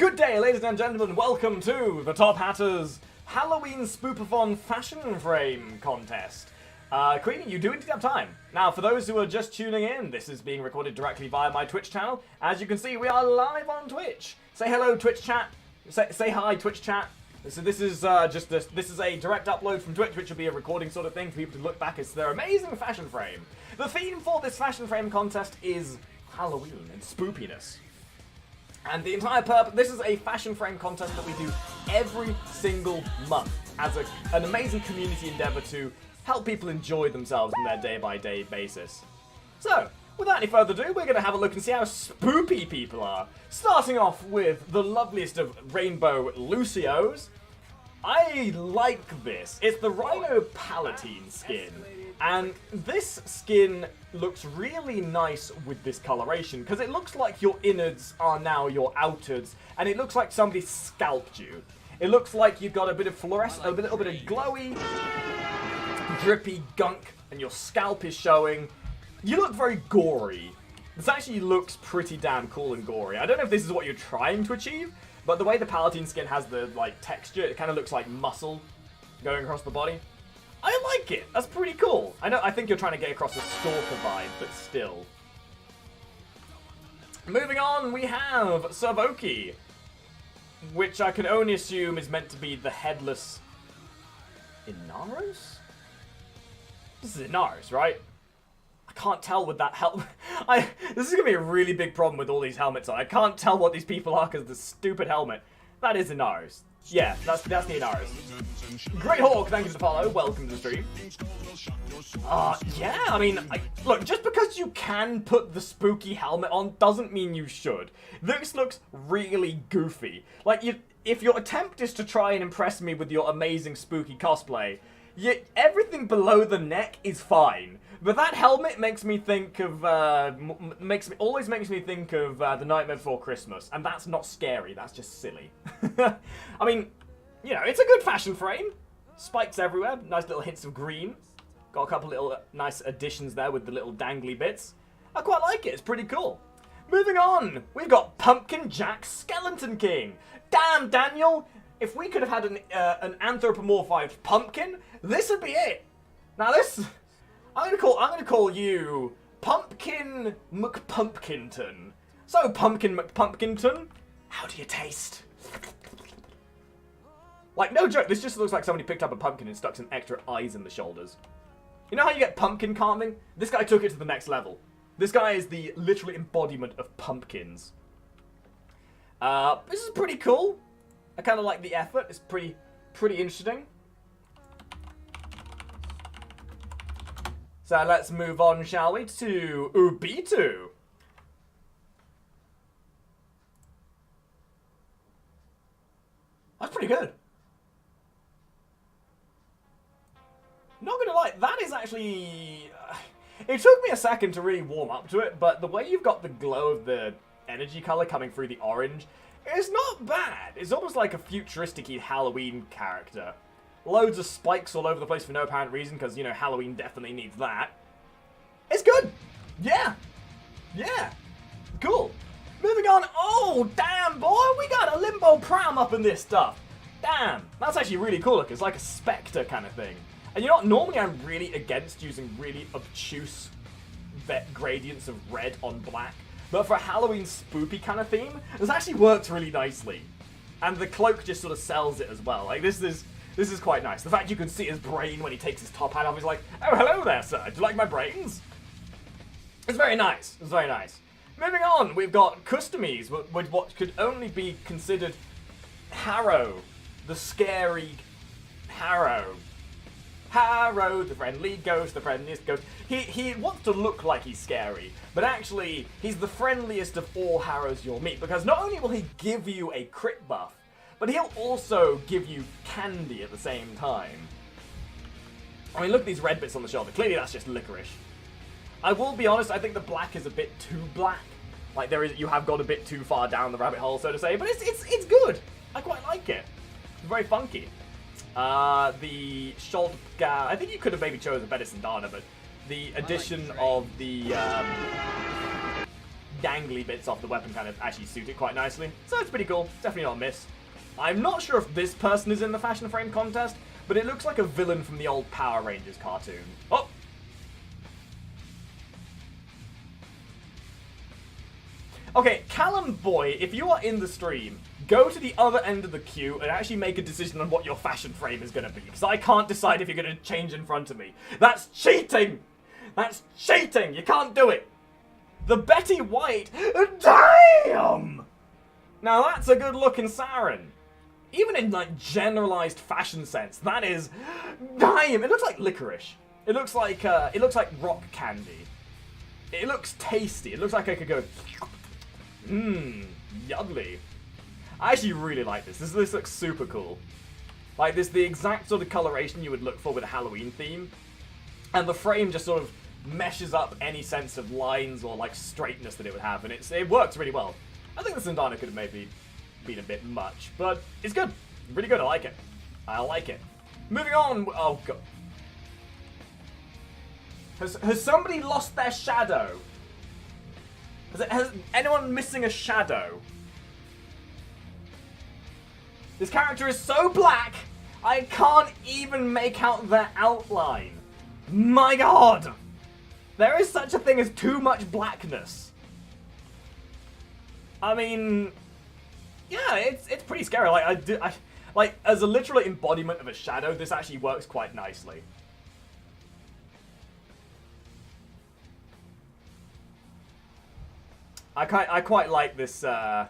Good day, ladies and gentlemen. Welcome to the Top Hatters Halloween Spoopathon Fashion Frame Contest. Queenie, you do indeed have time. Now, for those who are just tuning in, this is being recorded directly via my Twitch channel. As you can see, we are live on Twitch. Say hello, Twitch chat. Say hi, Twitch chat. So this is this is a direct upload from Twitch, which will be a recording sort of thing for people to look back at their amazing fashion frame. The theme for this fashion frame contest is Halloween and spoopiness. And the entire purpose, this is a fashion frame contest that we do every single month as an amazing community endeavor to help people enjoy themselves on their day-by-day basis. So, without any further ado, we're going to have a look and see how spoopy people are. Starting off with the loveliest of rainbow Lucios. I like this. It's the Rhino Palatine skin. And this skin looks really nice with this coloration, because it looks like your innards are now your outwards, and it looks like somebody scalped you. It looks like you've got a bit of fluorescent, a little bit of glowy, drippy gunk, and your scalp is showing. You look very gory. This actually looks pretty damn cool and gory. I don't know if this is what you're trying to achieve, but the way the Palatine skin has the texture, it kind of looks like muscle going across the body. I like it. That's pretty cool. I think you're trying to get across a stalker vibe, but still. Moving on, we have Savoki, which I can only assume is meant to be the headless Inaros? This is Inaros, right? I can't tell with that helmet. This is going to be a really big problem with all these helmets on. I can't tell what these people are because of the stupid helmet. That is Inaros. Yeah, that's the Inaros. Great Hawk, thank you for the follow. Welcome to the stream. Yeah, I mean, look, just because you can put the spooky helmet on doesn't mean you should. This looks really goofy. Like, if your attempt is to try and impress me with your amazing spooky cosplay, everything below the neck is fine. But that helmet makes me think of, always makes me think of The Nightmare Before Christmas. And that's not scary, that's just silly. I mean, you know, it's a good fashion frame. Spikes everywhere, nice little hints of green. Got a couple little nice additions there with the little dangly bits. I quite like it, it's pretty cool. Moving on, we've got Pumpkin Jack Skeleton King. Damn, Daniel, if we could have had an anthropomorphized pumpkin, this would be it. Now this... I'm gonna call you Pumpkin McPumpkinton. So, Pumpkin McPumpkinton, how do you taste? Like, no joke, this just looks like somebody picked up a pumpkin and stuck some extra eyes in the shoulders. You know how you get pumpkin carving? This guy took it to the next level. This guy is the literal embodiment of pumpkins. This is pretty cool. I kind of like the effort. It's pretty interesting. So let's move on, shall we, to Ubitu. That's pretty good. Not gonna lie, that is actually... it took me a second to really warm up to it, but the way you've got the glow of the energy color coming through the orange, it's not bad. It's almost like a futuristic-y Halloween character. Loads of spikes all over the place for no apparent reason, because, you know, Halloween definitely needs that. It's good! Yeah! Yeah! Cool. Moving on. Oh, damn, boy! We got a Limbo Pram up in this stuff. Damn. That's actually really cool. Look, it's like a Spectre kind of thing. And you know what? Normally I'm really against using really obtuse gradients of red on black. But for a Halloween spoopy kind of theme, this actually works really nicely. And the cloak just sort of sells it as well. Like, this is quite nice. The fact you can see his brain when he takes his top hat off is like, oh, hello there, sir. Do you like my brains? It's very nice. It's very nice. Moving on, we've got Customies with what could only be considered Harrow. The scary Harrow. Harrow, the friendly ghost, the friendliest ghost. He wants to look like he's scary, but actually, he's the friendliest of all Harrows you'll meet, because not only will he give you a crit buff, but he'll also give you candy at the same time. I mean, look at these red bits on the shoulder. Clearly that's just licorice. I will be honest, I think the black is a bit too black. Like, you have gone a bit too far down the rabbit hole, so to say, but it's good. I quite like it. It's very funky. The shoulder guard, I think you could have maybe chosen a better Sandana, but the addition of the dangly bits off the weapon kind of actually suit it quite nicely. So it's pretty cool. Definitely not a miss. I'm not sure if this person is in the fashion frame contest, but it looks like a villain from the old Power Rangers cartoon. Oh! Okay, Callum Boy, if you are in the stream, go to the other end of the queue and actually make a decision on what your fashion frame is going to be, because I can't decide if you're going to change in front of me. That's cheating! That's cheating! You can't do it! The Betty White, damn! Now that's a good looking Saren. Even in like generalized fashion sense, that is, damn! It looks like licorice. It looks like rock candy. It looks tasty. It looks like I could go, mmm, yuddly. I actually really like this. This looks super cool. Like, this the exact sort of coloration you would look for with a Halloween theme. And the frame just sort of meshes up any sense of lines or, like, straightness that it would have. And it works really well. I think the Sandana could have maybe been a bit much. But it's good. Really good. I like it. I like it. Moving on. Oh, God. Has somebody lost their shadow? Has anyone missing a shadow? This character is so black, I can't even make out their outline. My God! There is such a thing as too much blackness. I mean, yeah, it's pretty scary. Like as a literal embodiment of a shadow, this actually works quite nicely. I quite like this. I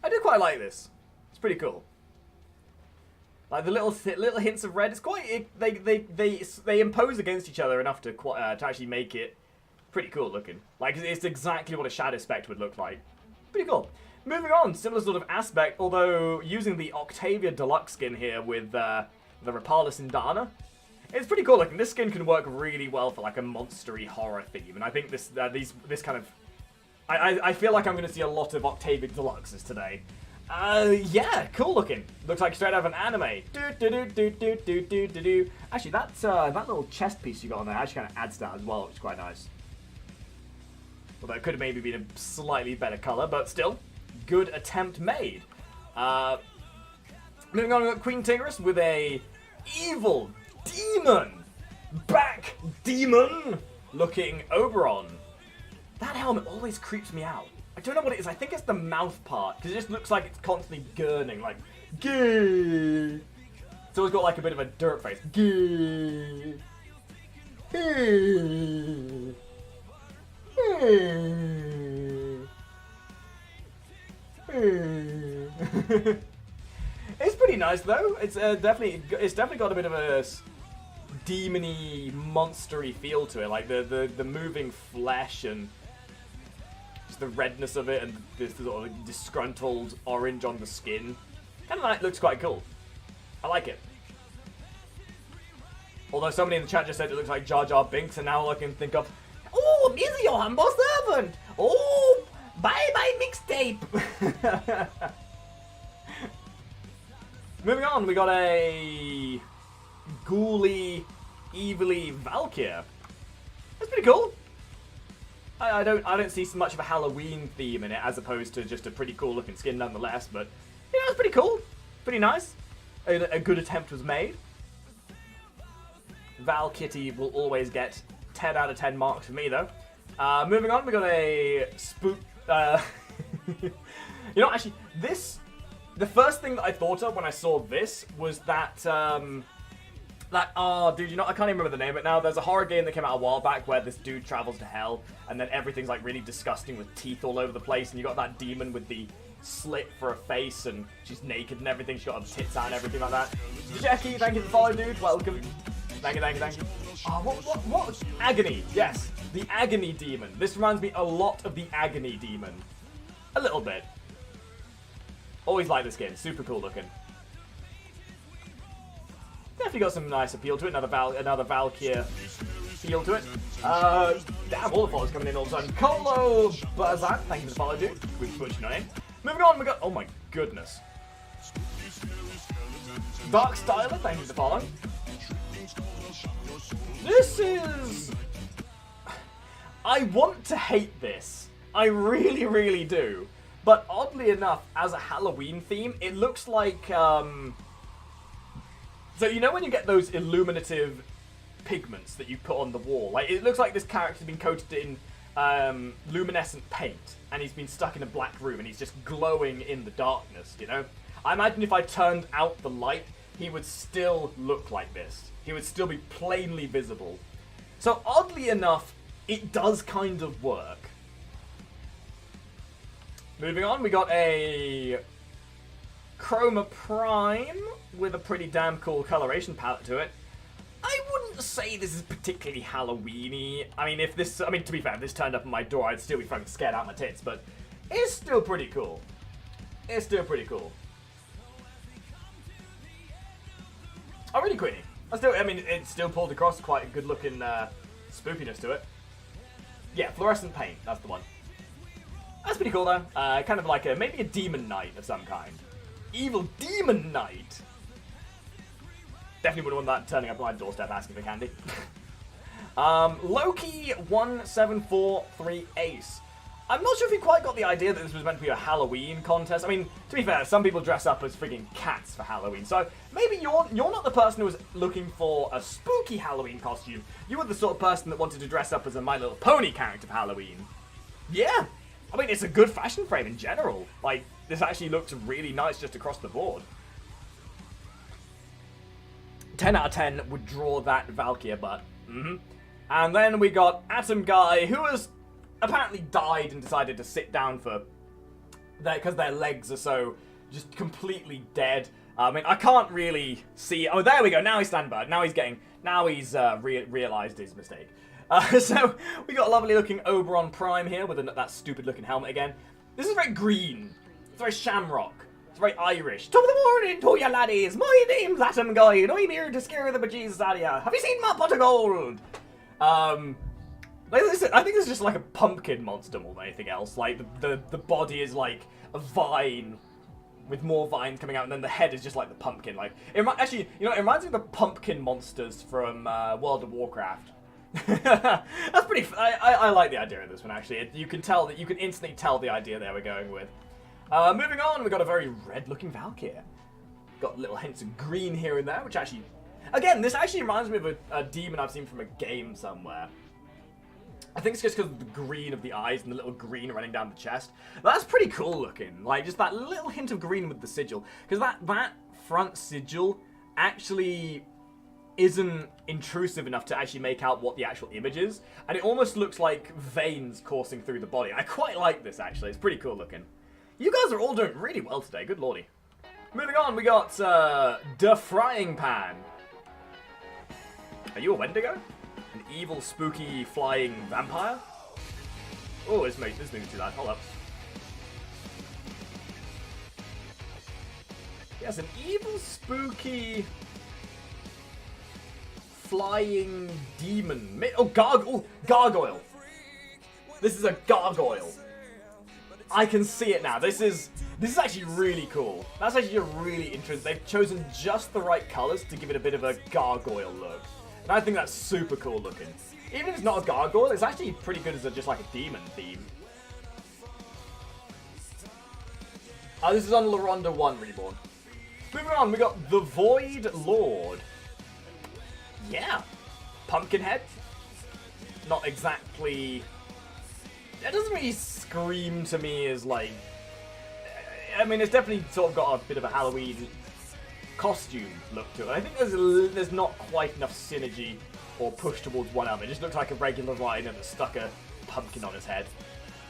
do quite like this. It's pretty cool. Like the little hints of red. It's quite they impose against each other enough to actually make it pretty cool looking. Like it's exactly what a Shadow Spect would look like. Pretty cool. Moving on, similar sort of aspect, although using the Octavia Deluxe skin here with the Rapala Sindana. It's pretty cool looking. This skin can work really well for like a monstery horror theme, and I think this kind of. I feel like I'm going to see a lot of Octavia Deluxes today. Yeah, cool looking. Looks like straight out of an anime. Actually, that little chest piece you got on there actually kind of adds to that as well, which is quite nice. Although it could have maybe been a slightly better color, but still, good attempt made. Moving on, we've got Queen Tigress with a evil demon, back demon looking Oberon. That helmet always creeps me out. I don't know what it is. I think it's the mouth part, because it just looks like it's constantly gurning, like, gay. It's always got like a bit of a dirt face. Gay. Hey. Hey. Hey. It's pretty nice though. It's definitely got a bit of a demony, monstery feel to it, like the moving flesh and the redness of it, and this sort of disgruntled orange on the skin. Kind of like looks quite cool. I like it. Although somebody in the chat just said it looks like Jar Jar Binks, and now I can think of, oh, this is your humble servant. Oh, bye bye mixtape. Moving on, we got a ghouly, evilly Valkyr. That's pretty cool. I don't see so much of a Halloween theme in it, as opposed to just a pretty cool looking skin nonetheless, but yeah, it's pretty cool. Pretty nice. A good attempt was made. Val Kitty will always get 10 out of 10 marks for me though. Moving on, we got a spook. You know, actually, the first thing that I thought of when I saw this was that oh, dude, I can't even remember the name of it now. There's a horror game that came out a while back where this dude travels to hell, and then everything's like really disgusting with teeth all over the place, and you got that demon with the slit for a face, and she's naked and everything. She's got her tits out and everything like that. Jackie, thank you for following, dude. Welcome. Thank you. Oh, what? Agony. Yes, the Agony Demon. This reminds me a lot of the Agony Demon. A little bit. Always like this game. Super cool looking. Definitely got some nice appeal to it. Another Valkyr feel to it. Damn, all the followers coming in all of a sudden. Colo Bazan, thank you for the follow, dude. We've switched your name. Moving on, we got. Oh my goodness. Dark Styler, thank you for the follow. This is. I want to hate this. I really, really do. But oddly enough, as a Halloween theme, it looks like, So you know when you get those illuminative pigments that you put on the wall? Like, it looks like this character's been coated in luminescent paint, and he's been stuck in a black room, and he's just glowing in the darkness, you know? I imagine if I turned out the light, he would still look like this. He would still be plainly visible. So oddly enough, it does kind of work. Moving on, we got a Chroma Prime with a pretty damn cool coloration palette to it. I wouldn't say this is particularly Halloween-y. I mean, to be fair, if this turned up at my door, I'd still be fucking scared out of my tits, but it's still pretty cool. It's still pretty cool. Oh, really, Queenie? It's still pulled across quite a good-looking spookiness to it. Yeah, fluorescent paint, that's the one. That's pretty cool, though. Kind of like maybe a demon knight of some kind. Evil demon knight! Definitely wouldn't want that turning up my doorstep asking for candy. Loki1743 Ace. I'm not sure if you quite got the idea that this was meant to be a Halloween contest. I mean, to be fair, some people dress up as frigging cats for Halloween, so maybe you're not the person who was looking for a spooky Halloween costume. You were the sort of person that wanted to dress up as a My Little Pony character for Halloween. Yeah, I mean, it's a good fashion frame in general. Like, this actually looks really nice just across the board. 10 out of 10 would draw that Valkyria butt. And then we got Atom Guy, who has apparently died and decided to sit down because their legs are so just completely dead. I mean, I can't really see. Oh, there we go. Now he's standby. Now he's realized his mistake. So we got a lovely looking Oberon Prime here with that stupid looking helmet again. This is very green. It's very shamrock. It's very Irish. Top of the morning to you laddies. My name's Atom Guy and I'm here to scare the bejesus out of ya. Have you seen my pot of gold? I think it's just like a pumpkin monster more than anything else. Like, the body is like a vine with more vines coming out, and then the head is just like the pumpkin. Like, actually, you know, it reminds me of the pumpkin monsters from World of Warcraft. That's pretty. I like the idea of this one, actually. You can instantly tell the idea they were going with. Moving on, we got a very red-looking Valkyria. Got little hints of green here and there, which actually, again, this actually reminds me of a demon I've seen from a game somewhere. I think it's just because of the green of the eyes and the little green running down the chest. That's pretty cool looking. Like, just that little hint of green with the sigil. Because that front sigil actually isn't intrusive enough to actually make out what the actual image is. And it almost looks like veins coursing through the body. I quite like this, actually. It's pretty cool looking. You guys are all doing really well today. Good lordy. Moving on, we got the Frying Pan. Are you a Wendigo? An evil, spooky, flying vampire? Oh, this moving too loud. Hold up. Yes, an evil, spooky, flying demon. Oh, gargoyle. This is a gargoyle. I can see it now. This is actually really cool. That's actually a really interesting. They've chosen just the right colors to give it a bit of a gargoyle look. And I think that's super cool looking. Even if it's not a gargoyle, it's actually pretty good as just like a demon theme. This is on LaRonda 1 Reborn. Moving on, we got the Void Lord. Yeah. Pumpkinhead. Not exactly. It doesn't really scream to me as like. I mean, it's definitely sort of got a bit of a Halloween costume look to it. I think there's not quite enough synergy or push towards one of them. It just looks like a regular rhino that stuck a pumpkin on his head.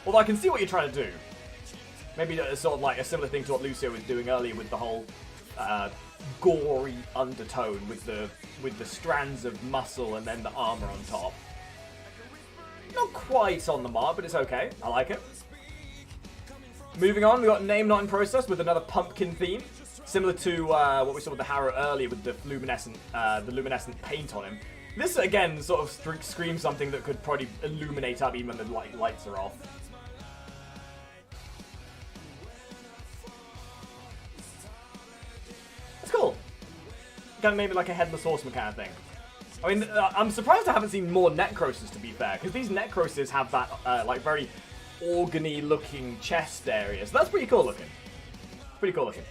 Although I can see what you're trying to do. Maybe sort of like a similar thing to what Lucio was doing earlier with the whole gory undertone with the strands of muscle and then the armor on top. Not quite on the mark, but it's okay. I like it. Moving on, we got Name Not in Process with another pumpkin theme. Similar to what we saw with the Harrow earlier with the luminescent paint on him. This, again, sort of screams something that could probably illuminate up even when the lights are off. That's cool. Kind of maybe like a Headless Horseman kind of thing. I mean, I'm surprised I haven't seen more Necroses, to be fair, because these Necroses have that, like, very organy looking chest area, so that's pretty cool looking. Pretty cool looking.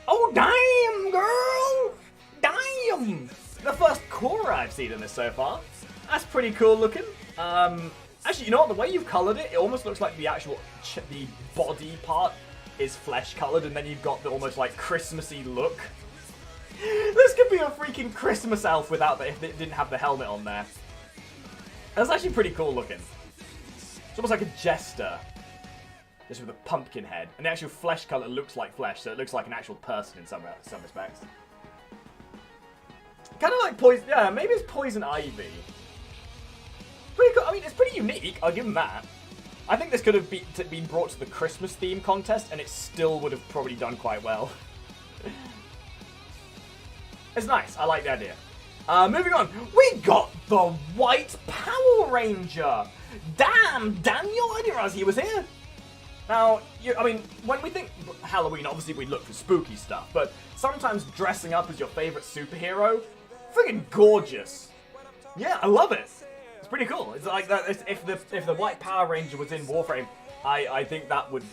Oh, damn, girl! Damn! The first core I've seen in this so far. That's pretty cool looking. Actually, you know what? The way you've coloured it, it almost looks like the actual, the body part is flesh coloured, and then you've got the almost, like, Christmassy look. This could be a freaking Christmas elf without if it didn't have the helmet on there. That's actually pretty cool looking. It's almost like a jester. Just with a pumpkin head. And the actual flesh colour looks like flesh, so it looks like an actual person in some respects. Kind of like poison. Yeah, maybe it's poison ivy. Pretty cool. I mean, it's pretty unique. I'll give them that. I think this could have been brought to the Christmas theme contest, and it still would have probably done quite well. It's nice. I like the idea. Moving on. We got the White Power Ranger. Damn, Daniel, I didn't realize he was here. Now, I mean, when we think Halloween, obviously we look for spooky stuff, but sometimes dressing up as your favorite superhero, friggin' gorgeous. Yeah, I love it. It's pretty cool. It's like that. If the White Power Ranger was in Warframe, I think that would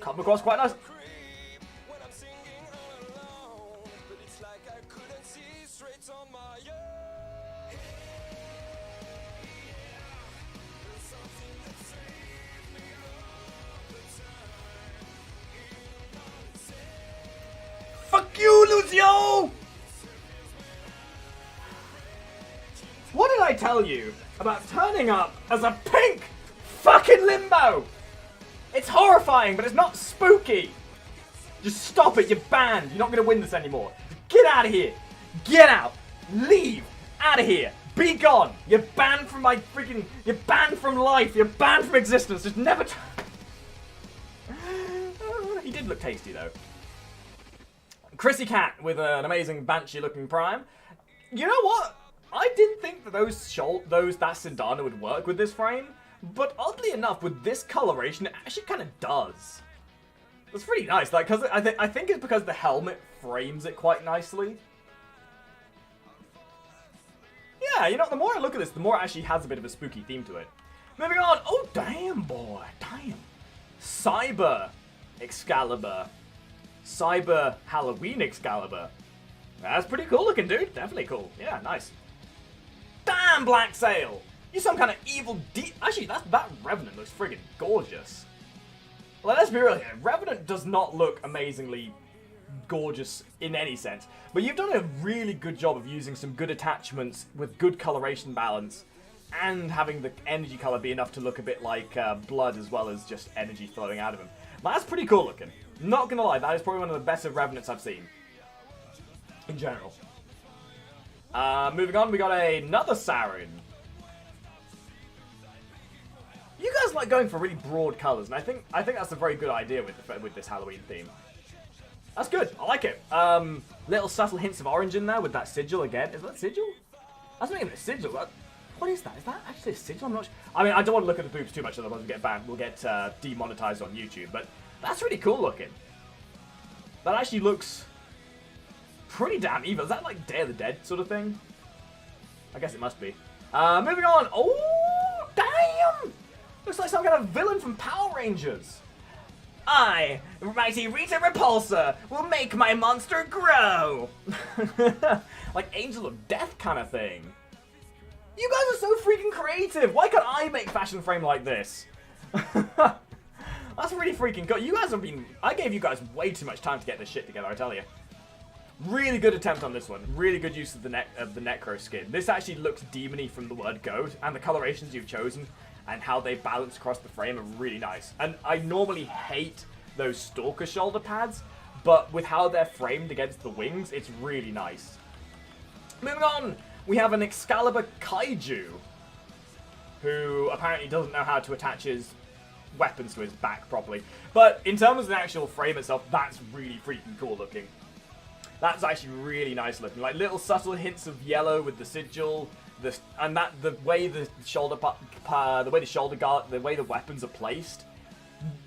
come across quite nice. Fuck you, Lucio! What did I tell you about turning up as a pink fucking limbo? It's horrifying, but it's not spooky. Just stop it, you're banned. You're not going to win this anymore. Get out of here. Get out. Leave. Out of here. Be gone. You're banned from my freaking... You're banned from life. You're banned from existence. Just never... He did look tasty, though. Chrissy Cat with an amazing Banshee-looking Prime. You know what? I didn't think that that Sindana would work with this frame, but oddly enough, with this coloration, it actually kind of does. It's pretty nice, like, cause I think it's because the helmet frames it quite nicely. Yeah, you know, the more I look at this, the more it actually has a bit of a spooky theme to it. Moving on. Oh, damn, boy. Damn. Cyber Excalibur. Cyber Halloween Excalibur. That's pretty cool looking, dude. Definitely cool. Yeah, nice. Damn, Black Sail! You some kind of evil Actually, that Revenant looks friggin' gorgeous. Well, let's be real here. Revenant does not look amazingly gorgeous in any sense. But you've done a really good job of using some good attachments with good coloration balance and having the energy color be enough to look a bit like blood as well as just energy flowing out of him. Well, that's pretty cool looking. Not gonna lie, that is probably one of the better Revenants I've seen. In general. Moving on, we got another Saren. You guys like going for really broad colours, and I think that's a very good idea with this Halloween theme. That's good. I like it. Little subtle hints of orange in there with that sigil again. Is that sigil? That's not even a sigil. What is that? Is that actually a sigil? I'm not sure. I mean, I don't want to look at the boobs too much, otherwise we'll get banned. We'll get demonetized on YouTube. But that's really cool looking. That actually looks pretty damn evil. Is that like Day of the Dead sort of thing? I guess it must be. Moving on. Oh, damn! Looks like some kind of villain from Power Rangers. I, Mighty Rita Repulsa, will make my monster grow. Like Angel of Death kind of thing. You guys are so freaking creative. Why can't I make fashion frame like this? That's really freaking cool. You guys have been... I gave you guys way too much time to get this shit together, I tell you. Really good attempt on this one. Really good use of the Necro skin. This actually looks demony from the word go, and the colorations you've chosen and how they balance across the frame are really nice. And I normally hate those Stalker shoulder pads, but with how they're framed against the wings, it's really nice. Moving on, we have an Excalibur Kaiju, who apparently doesn't know how to attach his weapons to his back properly. But in terms of the actual frame itself, that's really freaking cool looking. That's actually really nice looking. Like little subtle hints of yellow with the sigil, the way the shoulder guard, the way the weapons are placed.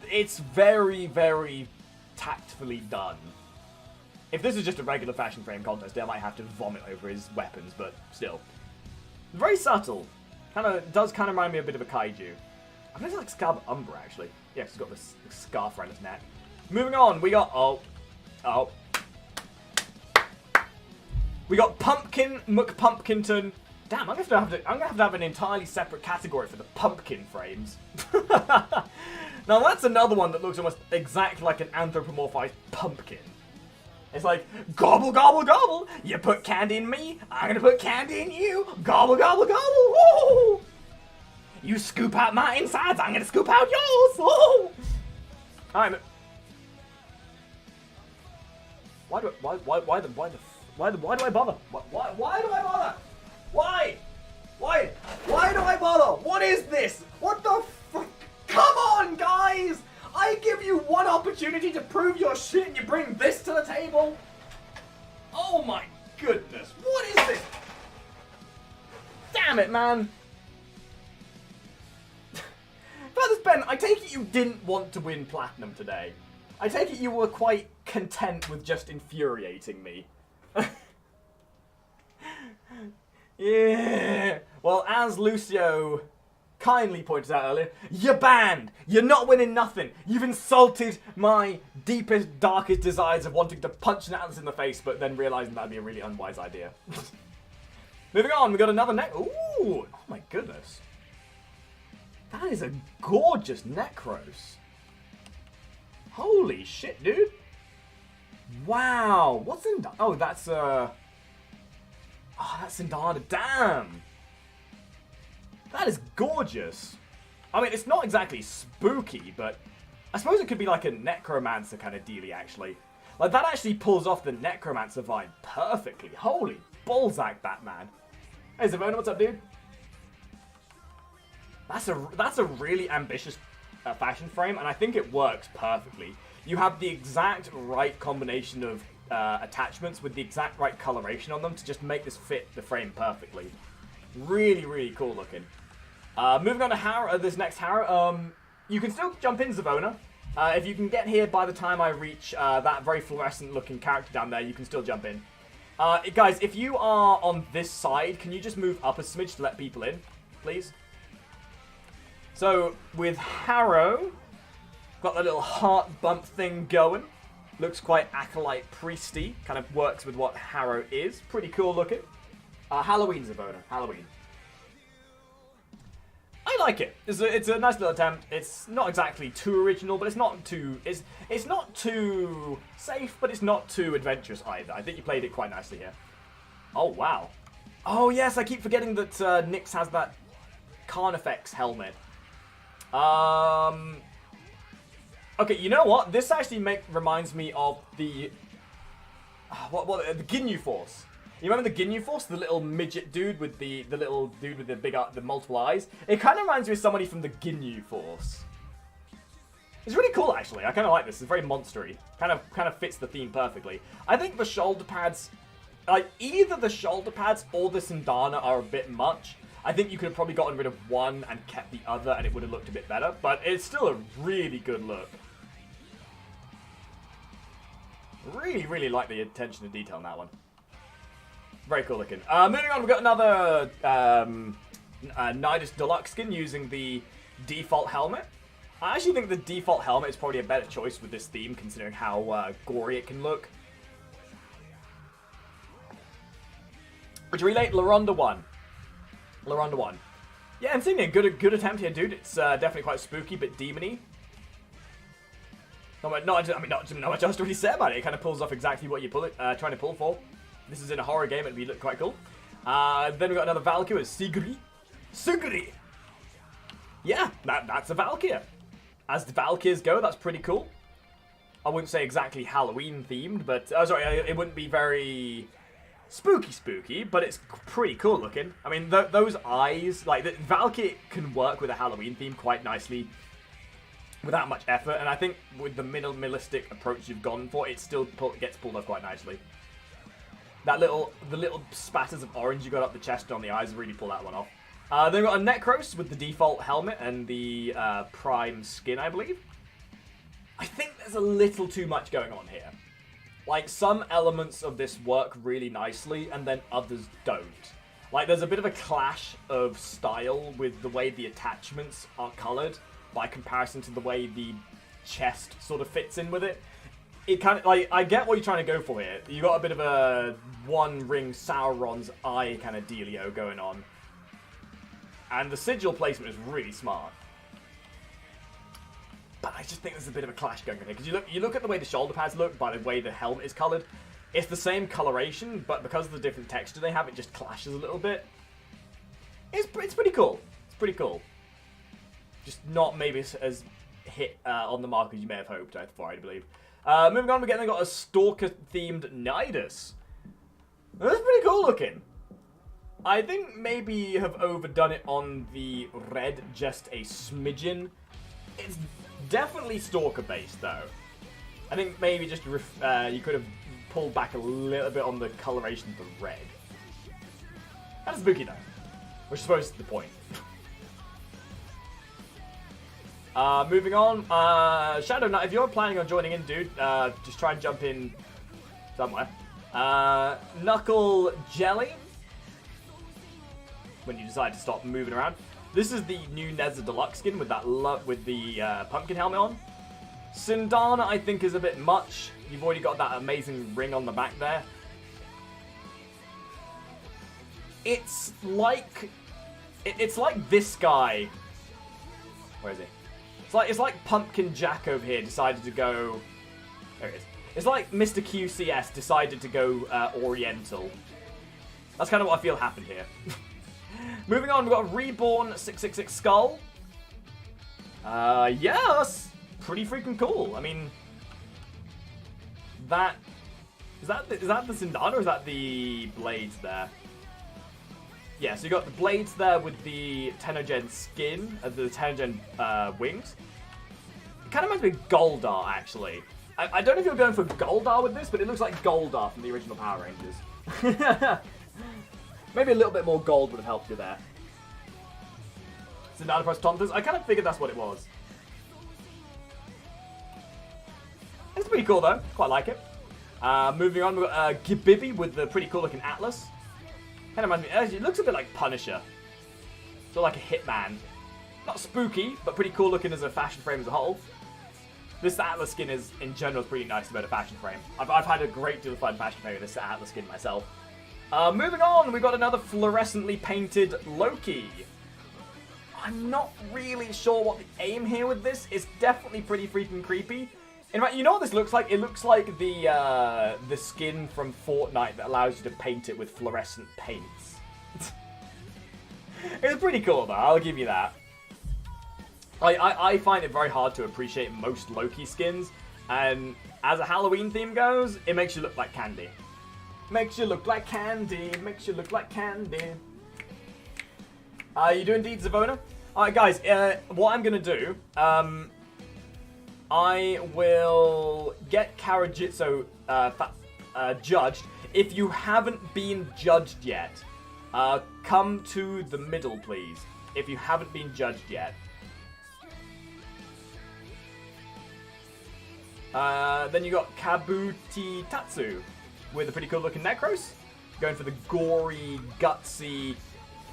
It's very, very tactfully done. If this is just a regular fashion frame contest, I might have to vomit over his weapons, but still. Very subtle. Does kind of remind me a bit of a kaiju. I think it's like Scab Umbra, actually. Yeah, it's got this scarf around its neck. Moving on, we got... Oh. We got Pumpkin McPumpkinton. Damn, I'm gonna have to have an entirely separate category for the pumpkin frames. Now that's another one that looks almost exactly like an anthropomorphized pumpkin. It's like, gobble, gobble, gobble. You put candy in me, I'm gonna put candy in you. Gobble, gobble, gobble. Woo! You scoop out my insides, I'm gonna scoop out yours. Woo! Alright, why do I bother? Why do I bother? Why do I bother? What is this? What the fuck? Come on, guys! I give you one opportunity to prove your shit and you bring this to the table? Oh my goodness. What is this? Damn it, man. Feathers Ben, I take it you didn't want to win Platinum today. I take it you were quite content with just infuriating me. Yeah. Well, as Lucio kindly pointed out earlier, you're banned. You're not winning nothing. You've insulted my deepest, darkest desires of wanting to punch an Atlas in the face, but then realizing that'd be a really unwise idea. Moving on, we got another neck. Ooh, oh my goodness. That is a gorgeous Necros. Holy shit, dude. Wow. What's in... Oh, that's Oh, that's Sindana. Damn. That is gorgeous. I mean, it's not exactly spooky, but I suppose it could be like a Necromancer kind of dealie, actually. Like, that actually pulls off the Necromancer vibe perfectly. Holy Balzac, Batman. Hey, Zavona, what's up, dude? That's a really ambitious fashion frame, and I think it works perfectly. You have the exact right combination of attachments with the exact right coloration on them to just make this fit the frame perfectly. Really, really cool looking. Moving on to Harrow, this next Harrow, you can still jump in, Zavona. If you can get here by the time I reach that very fluorescent looking character down there, you can still jump in. Guys, if you are on this side, can you just move up a smidge to let people in, please? So, with Harrow, got the little heart bump thing going. Looks quite Acolyte Priesty. Kind of works with what Harrow is. Pretty cool looking. Halloween, Zavona. Halloween. I like it. It's a nice little attempt. It's not exactly too original, but it's not too... It's not too safe, but it's not too adventurous either. I think you played it quite nicely here. Oh, wow. Oh, yes, I keep forgetting that Nyx has that Carnifex helmet. Okay, you know what? This actually reminds me of the... the Ginyu Force. You remember the Ginyu Force? The little midget dude with the little dude with the multiple eyes? It kind of reminds me of somebody from the Ginyu Force. It's really cool, actually. I kind of like this. It's very monstery. Kind of fits the theme perfectly. I think the shoulder pads... Like, either the shoulder pads or the Sindana are a bit much. I think you could have probably gotten rid of one and kept the other and it would have looked a bit better. But it's still a really good look. Really, really like the attention to detail on that one. Very cool looking. Moving on, we've got another Nidus Deluxe skin using the default helmet. I actually think the default helmet is probably a better choice with this theme, considering how gory it can look. Which relate Laronda 1. Laronda 1. Yeah, I'm thinking a good attempt here, dude. It's definitely quite spooky, but demony. Not much else to really say about it. It kind of pulls off exactly what you're trying to pull for. This is in a horror game, it'd be quite cool. Then we've got another Valkyrie, Sigri. Sigri! Yeah, that's a Valkyrie. As the Valkyries go, that's pretty cool. I wouldn't say exactly Halloween themed, but... sorry, it wouldn't be very spooky, but it's pretty cool looking. I mean, those eyes, like, the Valkyrie can work with a Halloween theme quite nicely without much effort, and I think with the minimalistic approach you've gone for, it still gets pulled off quite nicely. The little spatters of orange you got up the chest and on the eyes really pull that one off. Then we've got a Necros with the default helmet and the Prime skin, I believe. I think there's a little too much going on here. Like, some elements of this work really nicely, and then others don't. Like, there's a bit of a clash of style with the way the attachments are colored by comparison to the way the chest sort of fits in with it. It kind of, like, I get what you're trying to go for here. You got a bit of a one-ring Sauron's eye kind of dealio going on. And the sigil placement is really smart. But I just think there's a bit of a clash going on here. Because you look at the way the shoulder pads look, by the way the helmet is colored. It's the same coloration, but because of the different texture they have, it just clashes a little bit. It's pretty cool. It's pretty cool. Just not maybe as hit on the mark as you may have hoped, I believe. Moving on, we've got a Stalker-themed Nidus. That's pretty cool looking. I think maybe you have overdone it on the red just a smidgen. It's definitely Stalker-based, though. I think maybe just you could have pulled back a little bit on the coloration of the red. That's spooky, though. Which I suppose is the point. Moving on, Shadow Knight, if you're planning on joining in, dude, just try and jump in somewhere. Knuckle Jelly, when you decide to stop moving around. This is the new Nezza Deluxe skin with that with the pumpkin helmet on. Sindana, I think, is a bit much. You've already got that amazing ring on the back there. It's like this guy. Where is he? It's like Pumpkin Jack over here decided to go. There it is. It's like Mr. QCS decided to go Oriental. That's kind of what I feel happened here. Moving on, we've got Reborn 666 Skull. Yeah, that's pretty freaking cool. I mean, is that the Sindana or is that the blades there? Yeah, so you got the blades there with the Tenogen skin, the Tenogen wings. It kind of reminds me of Goldar, actually. I don't know if you're going for Goldar with this, but it looks like Goldar from the original Power Rangers. Maybe a little bit more gold would have helped you there. Sindana plus Tonthas. I kind of figured that's what it was. It's pretty cool, though. Quite like it. Moving on, we've got Gibibbi with the pretty cool looking Atlas. Kind of reminds me, it looks a bit like Punisher. Sort of like a Hitman. Not spooky, but pretty cool looking as a fashion frame as a whole. This Atlas skin is, in general, pretty nice about a fashion frame. I've had a great deal of fun fashion framing this Atlas skin myself. Moving on, we've got another fluorescently painted Loki. I'm not really sure what the aim here with this. It's definitely pretty freaking creepy. In fact, you know what this looks like? It looks like the skin from Fortnite that allows you to paint it with fluorescent paints. It's pretty cool, though. I'll give you that. I find it very hard to appreciate most Loki skins, and as a Halloween theme goes, it makes you look like candy. Makes you look like candy. Makes you look like candy. You doing indeed, Zavona? Alright, guys, what I'm going to do, I will get Karajitsu judged. If you haven't been judged yet, come to the middle, please. If you haven't been judged yet. Then you got Kabuki Tatsu with a pretty cool looking Necros. Going for the gory, gutsy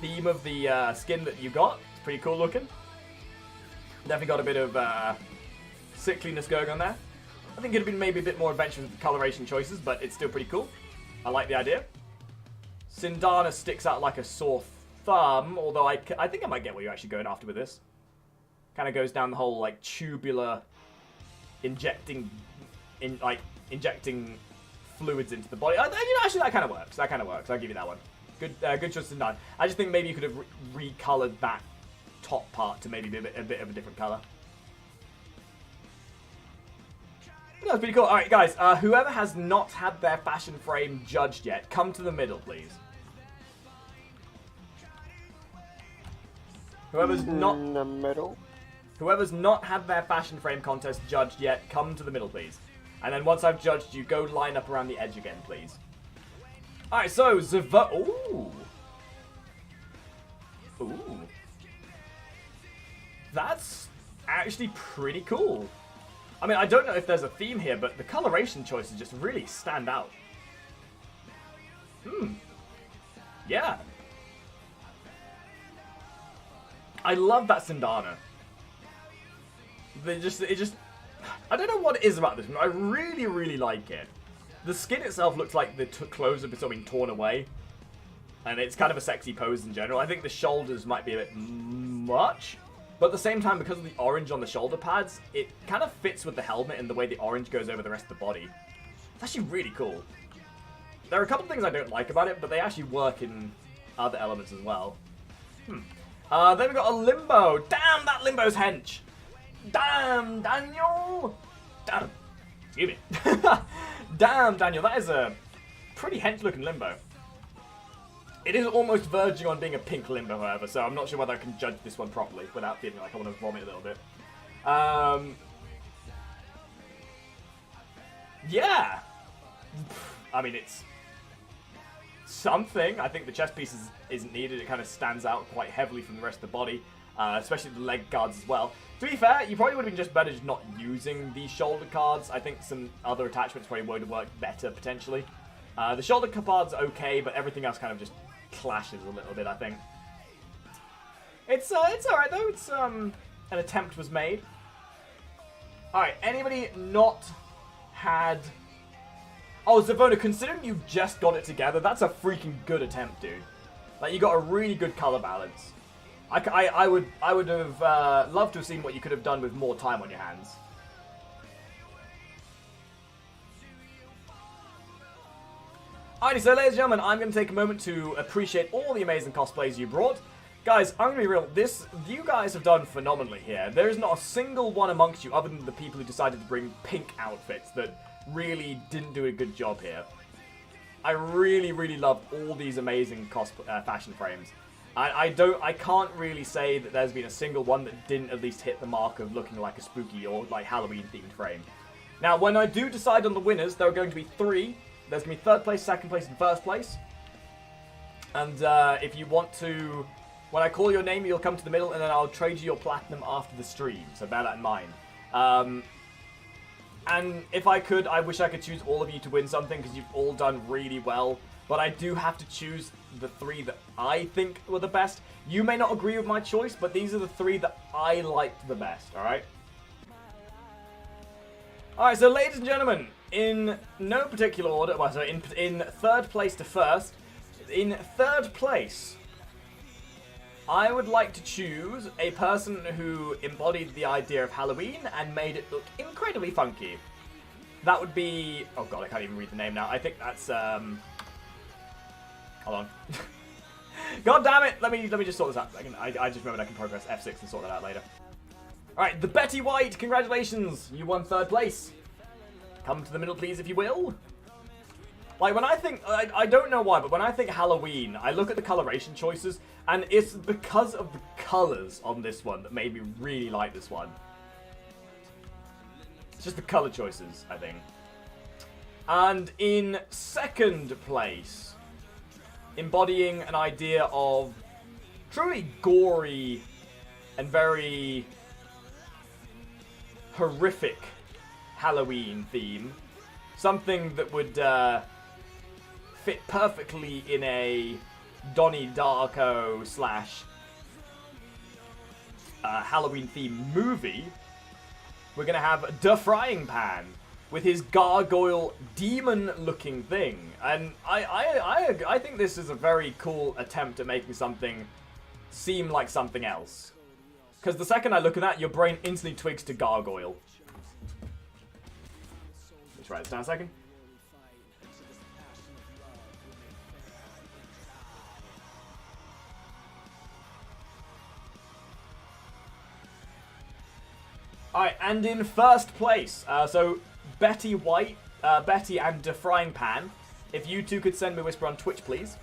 theme of the skin that you got. It's pretty cool looking. Definitely got a bit of sickliness going on there. I think it'd have been maybe a bit more adventurous with the coloration choices, but it's still pretty cool. I like the idea. Sindana sticks out like a sore thumb, although I think I might get what you're actually going after with this. Kind of goes down the whole like tubular injecting fluids into the body. Actually that kind of works. That kind of works. I'll give you that one. Good choice, Sindana. I just think maybe you could have recolored that top part to maybe be a bit of a different color. That's pretty cool. Alright, guys, whoever has not had their fashion frame judged yet, come to the middle, please. Whoever's not in the middle. Whoever's not had their fashion frame contest judged yet, come to the middle, please. And then once I've judged you, go line up around the edge again, please. Alright, so, Ooh. Ooh. That's actually pretty cool. I mean, I don't know if there's a theme here, but the coloration choices just really stand out. Yeah. I love that Sindana. I don't know what it is about this one. I really, really like it. The skin itself looks like the clothes have been torn away. And it's kind of a sexy pose in general. I think the shoulders might be a bit much. But at the same time, because of the orange on the shoulder pads, it kind of fits with the helmet and the way the orange goes over the rest of the body. It's actually really cool. There are a couple of things I don't like about it, but they actually work in other elements as well. Then we got a Limbo. Damn, that Limbo's hench. Damn, Daniel. Damn. Excuse me. Damn, Daniel. That is a pretty hench-looking Limbo. It is almost verging on being a pink Limbo, however, so I'm not sure whether I can judge this one properly without feeling like I want to vomit a little bit. Yeah. I mean, it's something. I think the chest piece isn't needed. It kind of stands out quite heavily from the rest of the body, especially the leg guards as well. To be fair, you probably would have been just better just not using these shoulder cards. I think some other attachments probably would have worked better, potentially. The shoulder cards are okay, but everything else kind of just clashes a little bit, I think. It's alright, though. It's, an attempt was made. Alright, anybody not had... Oh, Zavona, considering you just got it together, that's a freaking good attempt, dude. Like, you got a really good color balance. I would have loved to have seen what you could have done with more time on your hands. Alrighty, so ladies and gentlemen, I'm going to take a moment to appreciate all the amazing cosplays you brought. Guys, I'm going to be real, you guys have done phenomenally here. There is not a single one amongst you, other than the people who decided to bring pink outfits, that really didn't do a good job here. I really, really loved all these amazing fashion frames. I can't really say that there's been a single one that didn't at least hit the mark of looking like a spooky or like Halloween-themed frame. Now, when I do decide on the winners, there are going to be 3. There's going to be 3rd place, 2nd place, and 1st place. And if you want to... When I call your name, you'll come to the middle, and then I'll trade you your platinum after the stream. So bear that in mind. And if I could, I wish I could choose all of you to win something, because you've all done really well. But I do have to choose the 3 that I think were the best. You may not agree with my choice, but these are the 3 that I liked the best, alright? Alright, so ladies and gentlemen, in no particular order, well, so in 3rd place to 1st, in 3rd place, I would like to choose a person who embodied the idea of Halloween and made it look incredibly funky. That would be... Oh god, I can't even read the name now. I think that's... Hold on. God damn it! Let me just sort this out. I just remembered I can progress F6 and sort that out later. Alright, the Betty White, congratulations! You won 3rd place. Come to the middle, please, if you will. Like, when I think... I don't know why, but when I think Halloween, I look at the coloration choices, and it's because of the colors on this one that made me really like this one. It's just the color choices, I think. And in 2nd place, embodying an idea of truly gory and very horrific Halloween theme. Something that would fit perfectly in a Donnie Darko / Halloween themed movie. We're going to have Da Frying Pan with his gargoyle demon looking thing. And I think this is a very cool attempt at making something seem like something else. Because the second I look at that, your brain instantly twigs to gargoyle. Let's write this down a second. Alright, and in 1st place, so Betty White, Betty and Da Frying Pan, if you two could send me a whisper on Twitch, please.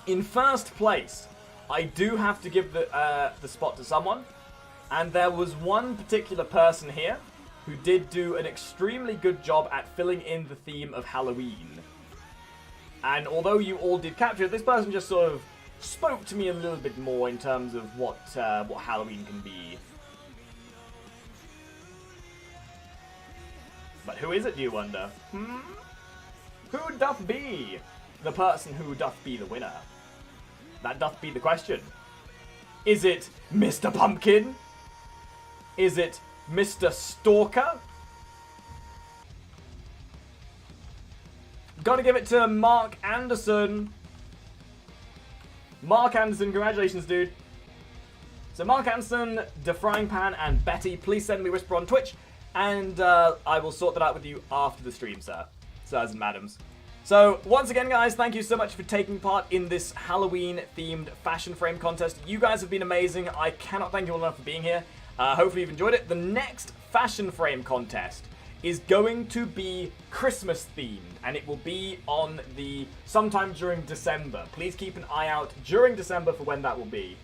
In 1st place, I do have to give the spot to someone, and there was one particular person here who did do an extremely good job at filling in the theme of Halloween. And although you all did capture it, this person just sort of spoke to me a little bit more in terms of what Halloween can be. But who is it, do you wonder? Who doth be the person who doth be the winner? That doth be the question. Is it Mr. Pumpkin? Is it Mr. Stalker? Gotta give it to Mark Anderson. Mark Anderson, congratulations, dude. So Mark Anderson, The Frying Pan, and Betty, please send me Whisper on Twitch, and I will sort that out with you after the stream, sir. Sirs and madams. So, once again, guys, thank you so much for taking part in this Halloween-themed fashion frame contest. You guys have been amazing. I cannot thank you all enough for being here. Hopefully you've enjoyed it. The next fashion frame contest is going to be Christmas themed, and it will be on sometime during December. Please keep an eye out during December for when that will be.